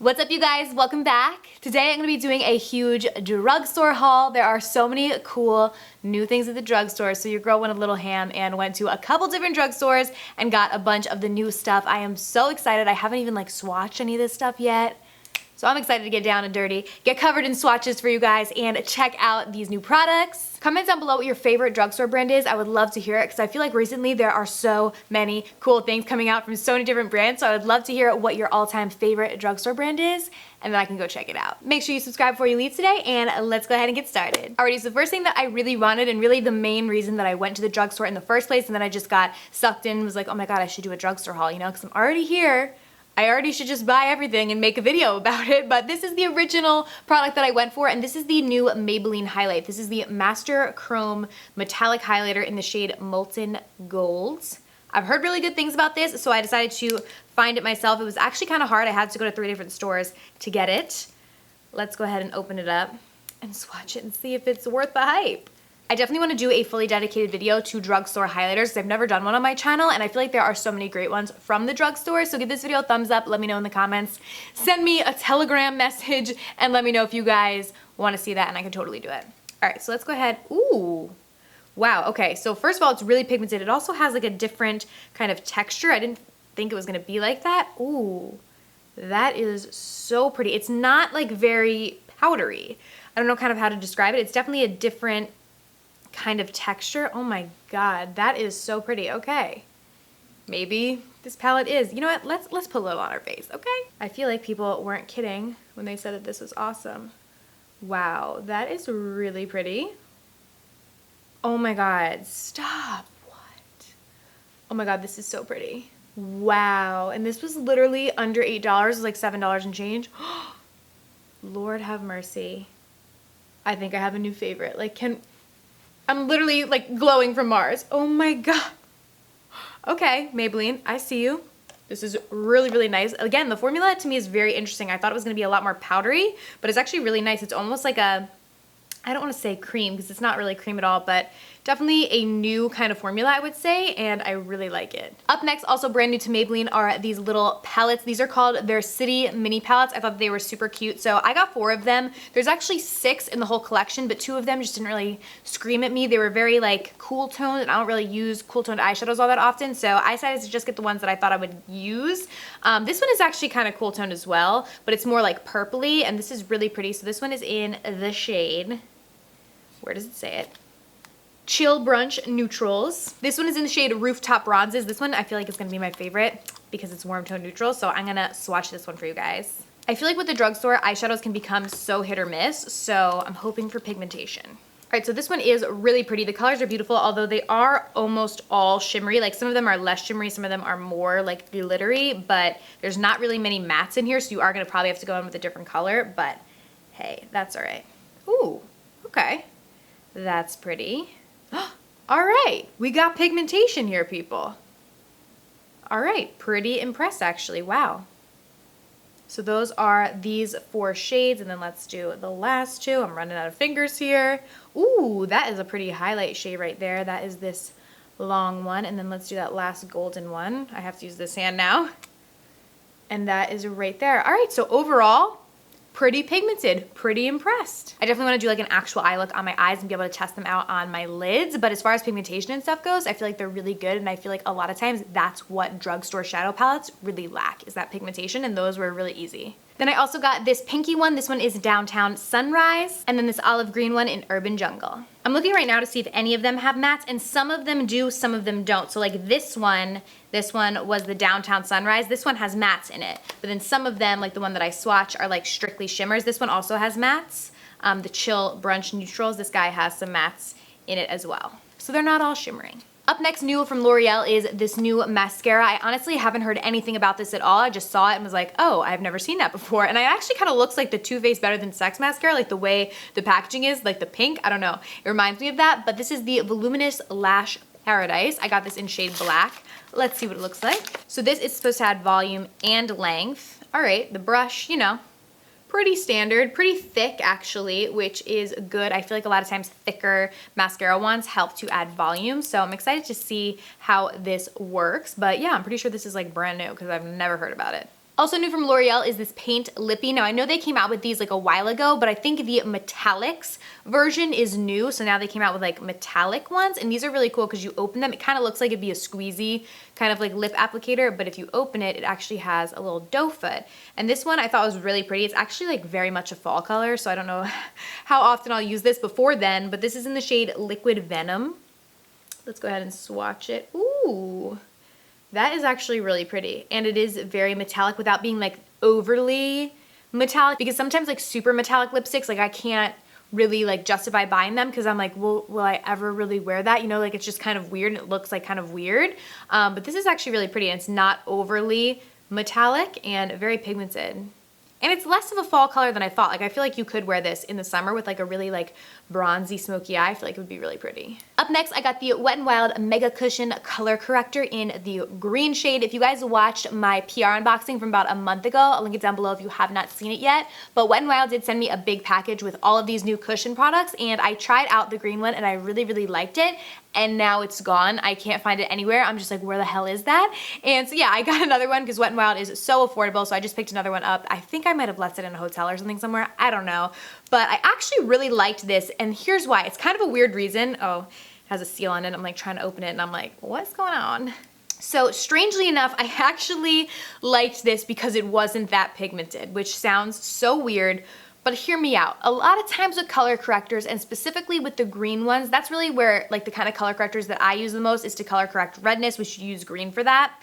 What's up, you guys? Welcome back. Today I'm going to be doing a huge drugstore haul. There are so many cool new things at the drugstore, so your girl went a little ham and went to a couple different drugstores and got a bunch of the new stuff. I am so excited. I haven't even swatched any of this stuff yet. So I'm excited to get down and dirty, get covered in swatches for you guys, and check out these new products. Comment down below what your favorite drugstore brand is. I would love to hear it because I feel like recently there are so many cool things coming out from so many different brands. So I would love to hear what your all-time favorite drugstore brand is, and then I can go check it out. Make sure you subscribe before you leave today, and let's go ahead and get started. Alrighty, so the first thing that I really wanted, and really the main reason that I went to the drugstore in the first place, and then I just got sucked in, was like, oh my god, I should do a drugstore haul, you know, because I'm already here. I already should just buy everything and make a video about it, but this is the original product that I went for, and this is the new Maybelline highlight. This is the Master Chrome Metallic Highlighter in the shade Molten Gold. I've heard really good things about this, so I decided to find it myself. It was actually kind of hard. I had to go to 3 different stores to get it. Let's go ahead and open it up and swatch it and see if it's worth the hype. I definitely want to do a fully dedicated video to drugstore highlighters because I've never done one on my channel, and I feel like there are so many great ones from the drugstore. So give this video a thumbs up, let me know in the comments, send me a Telegram message, and let me know if you guys want to see that, and I can totally do it. All right, so let's go ahead. Ooh, wow, okay. So first of all, it's really pigmented. It also has like a different kind of texture. I didn't think it was going to be like that. Ooh, that is so pretty. It's not like very powdery. I don't know kind of how to describe it. It's definitely a different kind of texture. Oh my god, that is so pretty. Okay, maybe this palette is, you know what, let's put a little on our face, okay? I feel like people weren't kidding when they said that this was awesome. Wow, that is really pretty. Oh my god, stop. What? Oh my god, this is so pretty. Wow, and this was literally under $8. It was like $7 and change. Lord have mercy. I think I have a new favorite. I'm literally like glowing from Mars. Oh my god. Okay, Maybelline, I see you. This is really, really nice. Again, the formula to me is very interesting. I thought it was going to be a lot more powdery, but it's actually really nice. It's almost like a, I don't want to say cream because it's not really cream at all, but definitely a new kind of formula, I would say, and I really like it. Up next, also brand new to Maybelline, are these little palettes. These are called their City Mini Palettes. I thought they were super cute, so I got 4 of them. There's actually 6 in the whole collection, but 2 of them just didn't really scream at me. They were very cool toned, and I don't really use cool toned eyeshadows all that often, so I decided to just get the ones that I thought I would use. This one is actually kind of cool toned as well, but it's more like purpley, and this is really pretty. So this one is in the shade, where does it say it? Chill Brunch Neutrals. This one is in the shade Rooftop Bronzes. This one I feel like is going to be my favorite because it's warm tone neutral, so I'm going to swatch this one for you guys. I feel like with the drugstore, eyeshadows can become so hit or miss, so I'm hoping for pigmentation. Alright, so this one is really pretty. The colors are beautiful, although they are almost all shimmery. Like some of them are less shimmery, some of them are more like glittery, but there's not really many mattes in here, so you are going to probably have to go in with a different color, but hey, that's alright. Ooh, okay. That's pretty. All right, we got pigmentation here, people. All right, pretty impressed actually, wow. So those are these 4 shades, and then let's do the last 2. I'm running out of fingers here. Ooh, that is a pretty highlight shade right there. That is this long one, and then let's do that last golden one. I have to use this hand now. And that is right there. All right, so overall, pretty pigmented, pretty impressed. I definitely want to do like an actual eye look on my eyes and be able to test them out on my lids, but as far as pigmentation and stuff goes, I feel like they're really good, and I feel like a lot of times that's what drugstore shadow palettes really lack, is that pigmentation, and those were really easy. Then I also got this pinky one. This one is Downtown Sunrise, and then this olive green one in Urban Jungle. I'm looking right now to see if any of them have mattes, and some of them do, some of them don't. So like this one was the Downtown Sunrise. This one has mattes in it, but then some of them, like the one that I swatch, are like strictly shimmers. This one also has mattes. The Chill Brunch Neutrals, this guy has some mattes in it as well. So they're not all shimmering. Up next, new from L'Oreal, is this new mascara. I honestly haven't heard anything about this at all. I just saw it and was like, oh, I've never seen that before. And it actually kind of looks like the Too Faced Better Than Sex mascara, like the way the packaging is, like the pink. I don't know. It reminds me of that, but this is the Voluminous Lash Paradise. I got this in shade black. Let's see what it looks like. So this is supposed to add volume and length. All right, the brush, you know, pretty standard, pretty thick actually, which is good. I feel like a lot of times thicker mascara ones help to add volume, so I'm excited to see how this works. But yeah, I'm pretty sure this is like brand new because I've never heard about it. Also new from L'Oreal is this Paint Lippy. Now I know they came out with these like a while ago, but I think the metallics version is new. So now they came out with like metallic ones, and these are really cool because you open them, it kind of looks like it'd be a squeezy kind of like lip applicator, but if you open it, it actually has a little doe foot. And this one I thought was really pretty. It's actually like very much a fall color, so I don't know how often I'll use this before then, but this is in the shade Liquid Venom. Let's go ahead and swatch it. Ooh. That is actually really pretty, and it is very metallic without being like overly metallic, because sometimes like super metallic lipsticks, like I can't really like justify buying them because I'm like, well, will I ever really wear that? You know, like it's just kind of weird and it looks like kind of weird. But this is actually really pretty, and it's not overly metallic and very pigmented. And it's less of a fall color than I thought. Like I feel like you could wear this in the summer with like a really like bronzy smoky eye. I feel like it would be really pretty. Up next, I got the Wet n Wild Mega Cushion Color Corrector in the green shade. If you guys watched my PR unboxing from about a month ago, I'll link it down below if you have not seen it yet. But Wet n Wild did send me a big package with all of these new cushion products, and I tried out the green one and I really, really liked it. And now it's gone. I can't find it anywhere. I'm just like, where the hell is that? And so yeah, I got another one because Wet n Wild is so affordable, so I just picked another one up. I think I might have left it in a hotel or something somewhere. I don't know. But I actually really liked this, and here's why. It's kind of a weird reason. Oh, it has a seal on it. I'm like trying to open it and I'm like, what's going on? So strangely enough, I actually liked this because it wasn't that pigmented, which sounds so weird. But hear me out. A lot of times with color correctors, and specifically with the green ones, that's really where like the kind of color correctors that I use the most is to color correct redness. We should use green for that.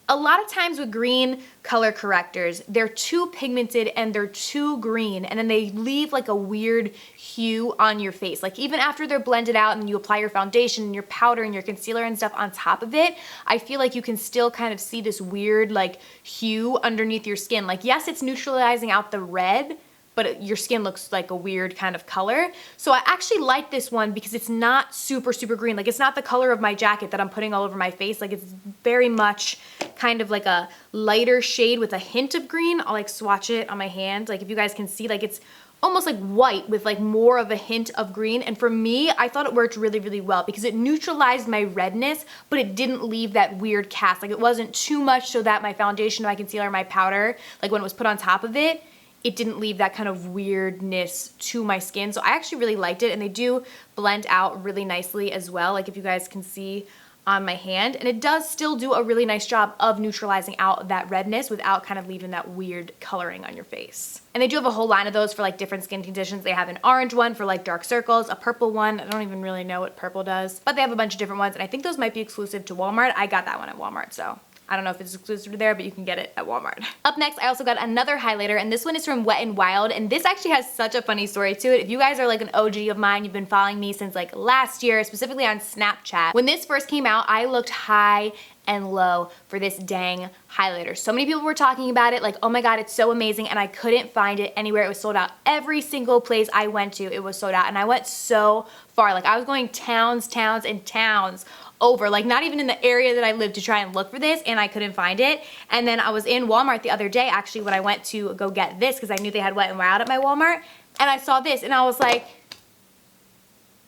A lot of times with green color correctors, they're too pigmented and they're too green, and then they leave like a weird hue on your face. Like even after they're blended out and you apply your foundation and your powder and your concealer and stuff on top of it, I feel like you can still kind of see this weird like hue underneath your skin. Like yes, it's neutralizing out the red, but your skin looks like a weird kind of color. So I actually like this one because it's not super, super green. Like it's not the color of my jacket that I'm putting all over my face. Like it's very much kind of like a lighter shade with a hint of green. I'll like swatch it on my hand. Like if you guys can see, like it's almost like white with like more of a hint of green. And for me, I thought it worked really, really well because it neutralized my redness, but it didn't leave that weird cast. Like it wasn't too much so that my foundation, my concealer, my powder, like when it was put on top of it, it didn't leave that kind of weirdness to my skin. So I actually really liked it, and they do blend out really nicely as well, like if you guys can see on my hand. And it does still do a really nice job of neutralizing out that redness without kind of leaving that weird coloring on your face. And they do have a whole line of those for like different skin conditions. They have an orange one for like dark circles, a purple one. I don't even really know what purple does, but they have a bunch of different ones, and I think those might be exclusive to Walmart. I got that one at Walmart, so I don't know if it's exclusive to there, but you can get it at Walmart. Up next, I also got another highlighter, and this one is from Wet n Wild, and this actually has such a funny story to it. If you guys are like an OG of mine, you've been following me since like last year, specifically on Snapchat. When this first came out, I looked high and low for this dang highlighter. So many people were talking about it, like, oh my god, it's so amazing, and I couldn't find it anywhere. It was sold out. Every single place I went to, it was sold out, and I went so far. Like I was going towns and towns over, like not even in the area that I lived, to try and look for this, and I couldn't find it. And then I was in Walmart the other day, actually, when I went to go get this, because I knew they had Wet n Wild at my Walmart, and I saw this, and I was like,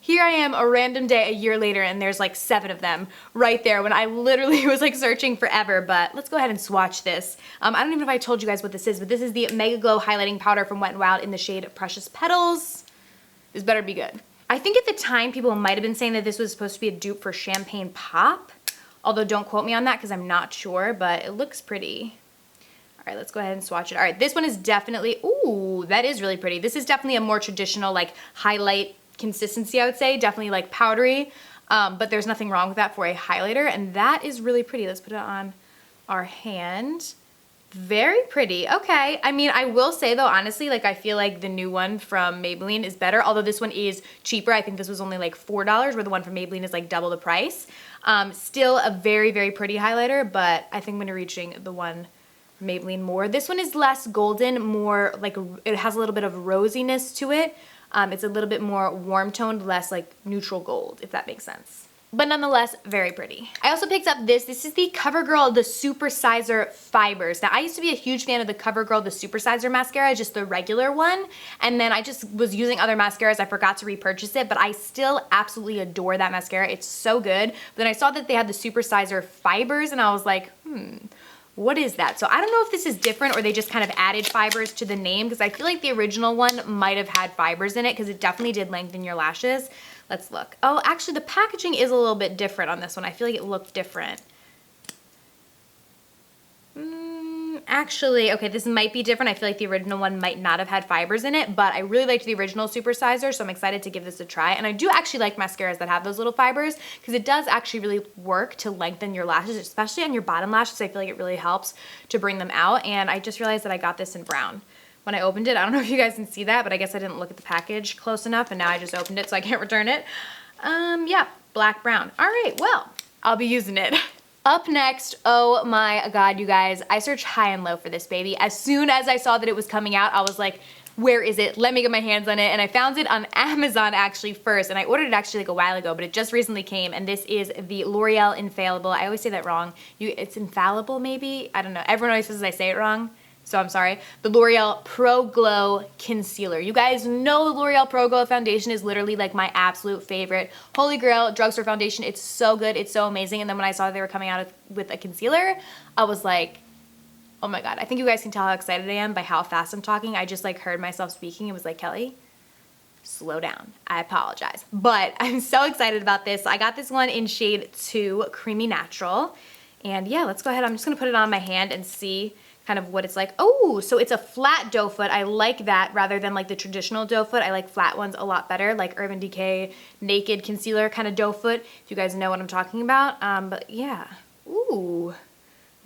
here I am a random day a year later, and there's like 7 of them right there when I literally was like searching forever. But let's go ahead and swatch this. I don't even know if I told you guys what this is, but this is the Mega Glow Highlighting Powder from Wet n Wild in the shade Precious Petals. This better be good. I think at the time people might have been saying that this was supposed to be a dupe for Champagne Pop, although don't quote me on that because I'm not sure, but it looks pretty. All right, let's go ahead and swatch it. All right, this one is definitely, ooh, that is really pretty. This is definitely a more traditional like highlight consistency, I would say, definitely like powdery, but there's nothing wrong with that for a highlighter, and that is really pretty. Let's put it on our hand. Very pretty. Okay. I mean, I will say though, honestly, like I feel like the new one from Maybelline is better, although this one is cheaper. I think this was only like $4, where the one from Maybelline is like double the price. Still a very, very pretty highlighter, but I think I'm going to be reaching the one from Maybelline more. This one is less golden, more like it has a little bit of rosiness to it. It's a little bit more warm toned, less like neutral gold, if that makes sense. But nonetheless, very pretty. I also picked up this. This is the Covergirl The Supersizer Fibers. Now, I used to be a huge fan of the Covergirl The Supersizer mascara, just the regular one. And then I just was using other mascaras. I forgot to repurchase it, but I still absolutely adore that mascara. It's so good. But then I saw that they had the Supersizer Fibers, and I was like, What is that? So I don't know if this is different or they just kind of added fibers to the name, because I feel like the original one might have had fibers in it, because it definitely did lengthen your lashes. Let's look. Oh, actually the packaging is a little bit different on this one. I feel like it looked different. Actually, okay, this might be different. I feel like the original one might not have had fibers in it, but I really liked the original Supersizer, so I'm excited to give this a try. And I do actually like mascaras that have those little fibers, because it does actually really work to lengthen your lashes, especially on your bottom lashes. I feel like it really helps to bring them out. And I just realized that I got this in brown when I opened it. I don't know if you guys can see that, but I guess I didn't look at the package close enough, and now I just opened it, so I can't return it. Yeah, black brown. All right, well, I'll be using it. Up next, oh my God, you guys, I searched high and low for this baby. As soon as I saw that it was coming out, I was like, where is it? Let me get my hands on it. And I found it on Amazon actually first, and I ordered it actually like a while ago, but it just recently came, and this is the L'Oreal Infallible. I always say that wrong. It's Infallible maybe? I don't know. Everyone always says I say it wrong, so I'm sorry. The L'Oreal Pro Glow Concealer. You guys know the L'Oreal Pro Glow foundation is literally like my absolute favorite. Holy grail drugstore foundation. It's so good. It's so amazing. And then when I saw they were coming out with a concealer, I was like, oh my God. I think you guys can tell how excited I am by how fast I'm talking. I just like heard myself speaking. It was like, Kelly, slow down. I apologize. But I'm so excited about this. I got this one in shade 2, Creamy Natural. And yeah, let's go ahead. I'm just going to put it on my hand and see kind of what it's like. Oh, so it's a flat doe foot. I like that rather than like the traditional doe foot. I like flat ones a lot better, like Urban Decay Naked Concealer kind of doe foot, if you guys know what I'm talking about. But yeah, ooh,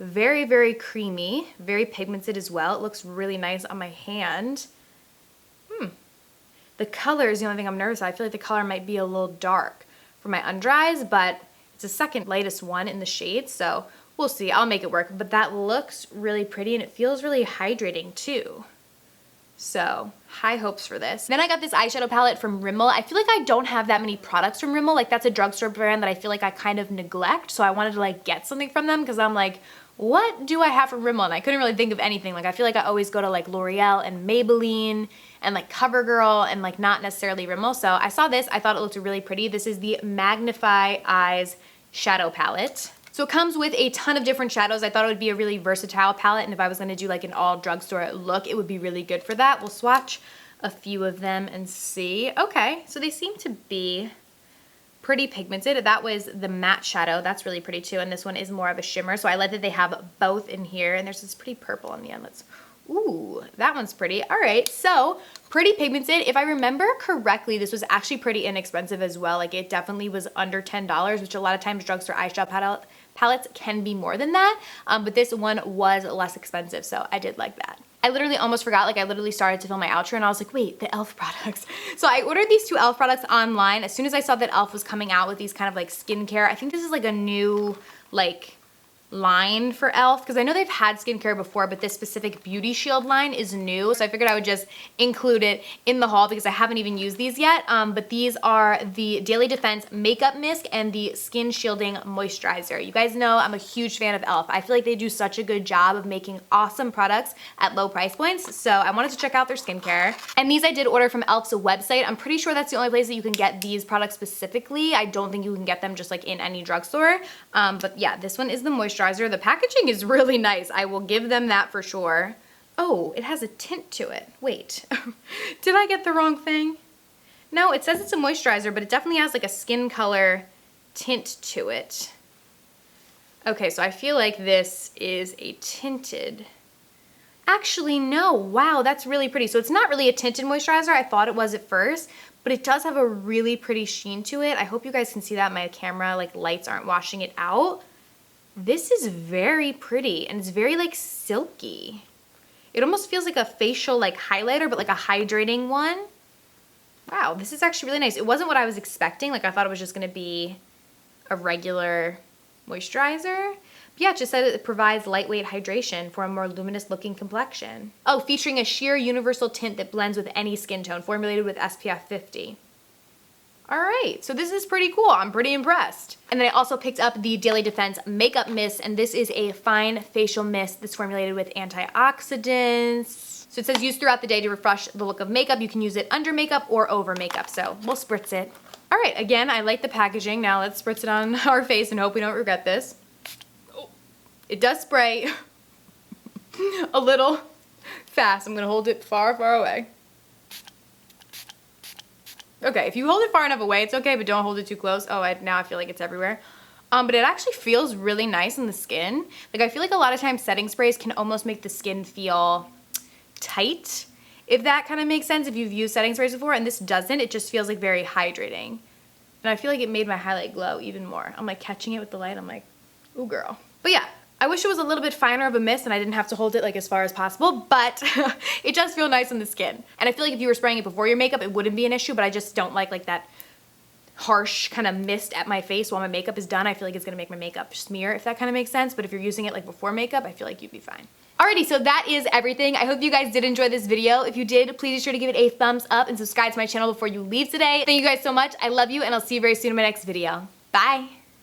very, very creamy, very pigmented as well. It looks really nice on my hand. The color is the only thing I'm nervous about. I feel like the color might be a little dark for my under eyes, but it's the second lightest one in the shade, so we'll see. I'll make it work, but that looks really pretty and it feels really hydrating too. So high hopes for this. Then I got this eyeshadow palette from Rimmel. I feel like I don't have that many products from Rimmel. Like that's a drugstore brand that I feel like I kind of neglect. So I wanted to like get something from them because I'm like, what do I have from Rimmel? And I couldn't really think of anything. Like I feel like I always go to like L'Oreal and Maybelline and like Covergirl and like not necessarily Rimmel. So I saw this, I thought it looked really pretty. This is the Magnify Eyes Shadow Palette. So it comes with a ton of different shadows. I thought it would be a really versatile palette, and if I was gonna do like an all drugstore look, it would be really good for that. We'll swatch a few of them and see. Okay, so they seem to be pretty pigmented. That was the matte shadow. That's really pretty too, and this one is more of a shimmer. So I like that they have both in here, and there's this pretty purple on the end. Ooh, that one's pretty. All right, so pretty pigmented. If I remember correctly, this was actually pretty inexpensive as well. Like it definitely was under $10, which a lot of times drugstore eyeshadow palettes can be more than that. But this one was less expensive, so I did like that. I literally almost forgot, like I literally started to film my outro and I was like, wait, the e.l.f. products. So I ordered these 2 e.l.f. products online. As soon as I saw that e.l.f. was coming out with these kind of like skincare, I think this is like a new like line for e.l.f. because I know they've had skincare before, but this specific Beauty Shield line is new, so I figured I would just include it in the haul because I haven't even used these yet. But these are the Daily Defense Makeup Mist and the Skin Shielding Moisturizer. You guys know I'm a huge fan of e.l.f. I feel like they do such a good job of making awesome products at low price points, so I wanted to check out their skincare. And these I did order from e.l.f.'s website. I'm pretty sure that's the only place that you can get these products specifically. I don't think you can get them just like in any drugstore. But yeah, this one is the moisturizer. The packaging is really nice. I will give them that for sure. Oh, it has a tint to it. Wait, did I get the wrong thing? No, it says it's a moisturizer, but it definitely has like a skin color tint to it. Okay, so I feel like this is a tinted. Actually, no. Wow, that's really pretty. So it's not really a tinted moisturizer. I thought it was at first, but it does have a really pretty sheen to it. I hope you guys can see that. My camera, like lights aren't washing it out. This is very pretty and it's very like silky. It almost feels like a facial like highlighter, but like a hydrating one. Wow, this is actually really nice. It wasn't what I was expecting. Like I thought it was just gonna be a regular moisturizer. But yeah, it just said it provides lightweight hydration for a more luminous looking complexion. Oh, featuring a sheer universal tint that blends with any skin tone, formulated with SPF 50. All right, so this is pretty cool. I'm pretty impressed. And then I also picked up the Daily Defense Makeup Mist, and this is a fine facial mist that's formulated with antioxidants. So it says use throughout the day to refresh the look of makeup. You can use it under makeup or over makeup, so we'll spritz it. All right, again, I like the packaging. Now let's spritz it on our face and hope we don't regret this. Oh, it does spray. a little fast. I'm gonna hold it far, far away. Okay, if you hold it far enough away, it's okay, but don't hold it too close. Oh, now I feel like it's everywhere. But it actually feels really nice in the skin. Like, I feel like a lot of times setting sprays can almost make the skin feel tight, if that kind of makes sense, if you've used setting sprays before, and this doesn't. It just feels like very hydrating. And I feel like it made my highlight glow even more. I'm like catching it with the light. I'm like, ooh, girl. But yeah, I wish it was a little bit finer of a mist and I didn't have to hold it like as far as possible, but it does feel nice on the skin. And I feel like if you were spraying it before your makeup, it wouldn't be an issue, but I just don't like that harsh kind of mist at my face while my makeup is done. I feel like it's gonna make my makeup smear, if that kind of makes sense. But if you're using it like before makeup, I feel like you'd be fine. Alrighty, so that is everything. I hope you guys did enjoy this video. If you did, please be sure to give it a thumbs up and subscribe to my channel before you leave today. Thank you guys so much. I love you, and I'll see you very soon in my next video. Bye.